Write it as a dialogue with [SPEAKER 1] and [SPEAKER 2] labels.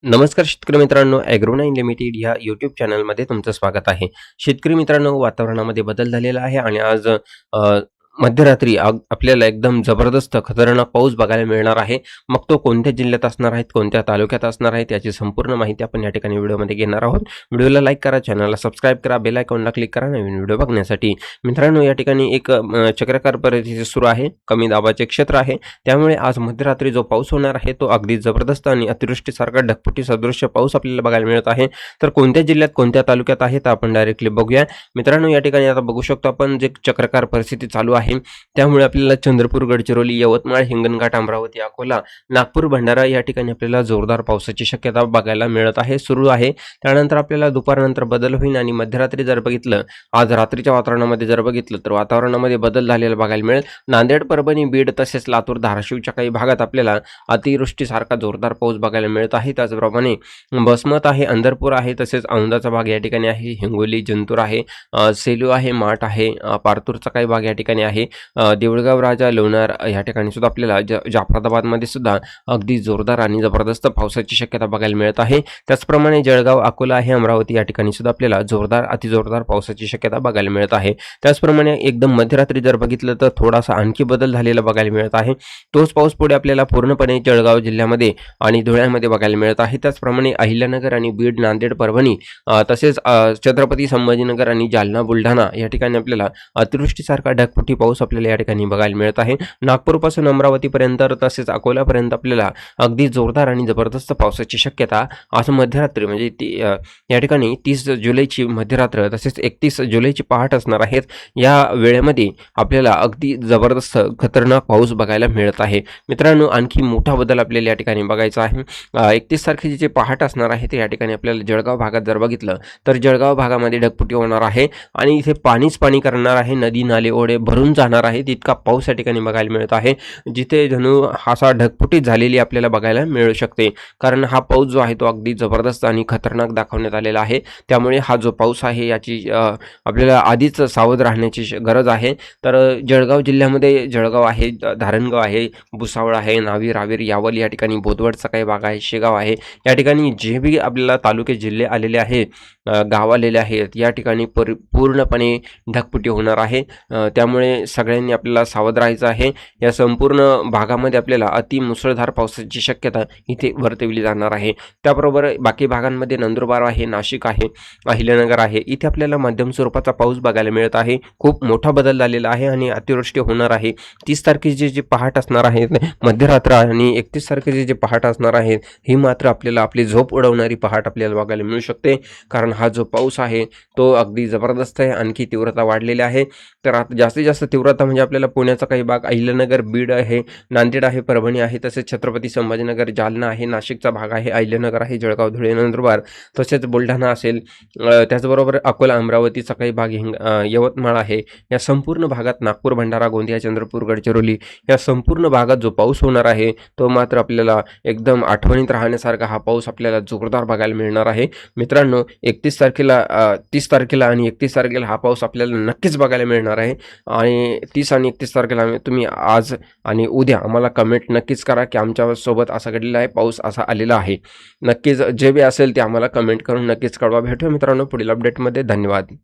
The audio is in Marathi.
[SPEAKER 1] नमस्कार शेतकरी मित्रांनो, ॲग्रोनाइन लिमिटेड या यूट्यूब चॅनलमध्ये तुमचं स्वागत आहे. शेतकरी मित्रांनो, वातावरणामध्ये बदल झालेला आहे आणि आज मध्यरात्री आपल्याला एकदम जबरदस्त खतरनाक पाऊस बघायला मिळणार आहे. मग तो कोणत्या जिल्ह्यात असणार आहे, कोणत्या तालुक्यात असणार आहे, त्याची संपूर्ण माहिती आपण या ठिकाणी व्हिडिओमध्ये घेणार आहोत. व्हिडिओला लाईक करा, चॅनलला सबस्क्राईब करा, बेल आयकॉनला क्लिक करा नवीन व्हिडिओ बघण्यासाठी. मित्रांनो, या ठिकाणी एक चक्राकार परिस्थिती सुरू आहे, कमी दाबाचे क्षेत्र आहे. त्यामुळे आज मध्यरात्री जो पाऊस होणार आहे तो अगदी जबरदस्त आणि अतिवृष्टीसारखा ढगफुटी सदृश्य पाऊस आपल्याला बघायला मिळत आहे. तर कोणत्या जिल्ह्यात, कोणत्या तालुक्यात आहे तर आपण डायरेक्टली बघूया. मित्रांनो, या ठिकाणी आता बघू शकतो आपण जे चक्राकार परिस्थिती चालू आहे त्यामुळे आपल्याला चंद्रपूर, गडचिरोली, यवतमाळ, हिंगणघाट, अमरावती, अकोला, नागपूर, भंडारा या ठिकाणी आपल्याला जोरदार पावसाची शक्यता बघायला मिळत आहे, सुरू आहे. त्यानंतर आपल्याला दुपारनंतर बदल होईल आणि मध्यरात्री जर बघितलं, आज रात्रीच्या वातावरणामध्ये जर बघितलं तर वातावरणामध्ये बदल झालेला बघायला मिळेल. नांदेड, परभणी, बीड तसेच लातूर, धाराशिवच्या काही भागात आपल्याला अतिवृष्टीसारखा जोरदार पाऊस बघायला मिळत आहे. त्याचप्रमाणे बसमत आहे, अंदरपूर आहे, तसेच औंधाचा भाग या ठिकाणी आहे, हिंगोली, जिंतूर आहे, सेलू आहे, माठ आहे, पारतूरचा काही भाग या ठिकाणी आहे, देऊळगाव राजा, लोणार या ठिकाणी सुद्धा आपल्याला जाफराबादमध्ये सुद्धा अगदी जोरदार आणि जबरदस्त पावसाची शक्यता बघायला मिळत आहे. त्याचप्रमाणे जळगाव, अकोला आहे, अमरावती या ठिकाणी सुद्धा आपल्याला जोरदार अतिजोरदार पावसाची शक्यता बघायला मिळत आहे. त्याचप्रमाणे एकदम मध्यरात्री जर बघितलं तर थोडासा आणखी बदल झालेला बघायला मिळत आहे. तोच पाऊस पुढे आपल्याला पूर्णपणे जळगाव जिल्ह्यामध्ये आणि धुळ्यामध्ये बघायला मिळत आहे. त्याचप्रमाणे अहिल्यानगर आणि बीड, नांदेड, परभणी तसेच छत्रपती संभाजीनगर आणि जालना, बुलढाणा या ठिकाणी आपल्याला अतिवृष्टीसारखा ढगफुटी पाऊस आपल्याला या ठिकाणी बघायला मिळत आहे. नागपूरपासून अमरावतीपर्यंत तसेच अकोल्यापर्यंत आपल्याला अगदी जोरदार आणि जबरदस्त पावसाची शक्यता आज मध्यरात्री म्हणजे या ठिकाणी 30 जुलैची मध्यरात्र तसेच 31 जुलैची पहाट असणार आहेत. या वेळेमध्ये आपल्याला अगदी जबरदस्त खतरनाक पाऊस बघायला मिळत आहे. मित्रांनो, आणखी मोठा बदल आपल्याला या ठिकाणी बघायचा आहे. 31 तारखेची जे पहाट असणार आहे ते या ठिकाणी आपल्याला जळगाव भागात जर बघितलं तर जळगाव भागामध्ये ढगफुटी होणार आहे आणि इथे पाणीच पाणी करणार आहे. नदी नाले ओढे भरून जाणार आहे. तितका पाऊस या ठिकाणी बघायला मिळत आहे, जिथे जणू असा ढगफुटी झालेली आपल्याला बघायला मिळू शकते. कारण हा पाऊस जो आहे तो अगदी जबरदस्त आणि खतरनाक दाखवण्यात आलेला आहे. त्यामुळे हा जो पाऊस आहे याची आपल्याला आधीच सावध राहण्याची गरज आहे. तर जळगाव जिल्ह्यामध्ये जळगाव आहे, धारणगाव आहे, भुसावळ आहे, नावी, रावेर, यावल या ठिकाणी बोदवडचा काही भाग आहे, शेगाव आहे. या ठिकाणी जे बी आपल्याला तालुके, जिल्हे आलेले आहे, गाव आलेले आहेत, या ठिकाणी पूर्णपणे ढगफुटी होणार आहे. त्यामुळे सगळ्यांनी आपल्याला सावध राहायचं आहे. या संपूर्ण भागामध्ये आपल्याला अति मुसळधार पावसाची शक्यता इथे वर्तवली जाणार आहे. त्याबरोबर बाकी भागांमध्ये नंदुरबार आहे, नाशिक आहे, अहिल्यानगर आहे, इथे आपल्याला मध्यम स्वरूपाचा पाऊस बघायला मिळत आहे. खूप मोठा बदल झालेला आहे आणि अतिवृष्टी होणार आहे. 30 तारखेची जी पहाट असणार आहे मध्यरात्र आणि 31 तारखेची जी पहाट असणार आहे ही मात्र आपल्याला आपली झोप उडवणारी पहाट आपल्याला बघायला मिळू शकते. कारण हा जो पाऊस आहे तो अगदी जबरदस्त आहे, आणखी तीव्रता वाढलेली आहे. तर आता जास्तीत जास्त तीव्रता म्हणजे आपल्याला पुण्याचा काही भाग, अहिल्यानगर, बीड आहे, नांदेड आहे, परभणी आहे, तसेच छत्रपती संभाजीनगर, जालना आहे, नाशिकचा भाग आहे, अहिल्यानगर आहे, जळगाव, धुळे, नंदुरबार तसेच बुलढाणा असेल, त्याचबरोबर अकोला, अमरावतीचा काही भाग, यवतमाळ आहे. या संपूर्ण भागात नागपूर, भंडारा, गोंदिया, चंद्रपूर, गडचिरोली या संपूर्ण भागात जो पाऊस होणार आहे तो मात्र आपल्याला एकदम आठवणीत राहण्यासारखा हा पाऊस आपल्याला जोरदार बघायला मिळणार आहे. मित्रांनो, 30 तारखेला आणि 31 तारखेला हा पाऊस आपल्याला नक्कीच बघायला मिळणार आहे. आणि 30 आणि 31 तारखेला तुम्ही आज आणि उद्या आम्हाला कमेंट नक्कीच करा की आमच्यासोबत असा घडलेला आहे, पाऊस असा आलेला आहे. नक्कीच जे बी असेल ते आम्हाला कमेंट करून नक्कीच कळवा. भेटूया मित्रांनो पुढील अपडेटमध्ये. धन्यवाद.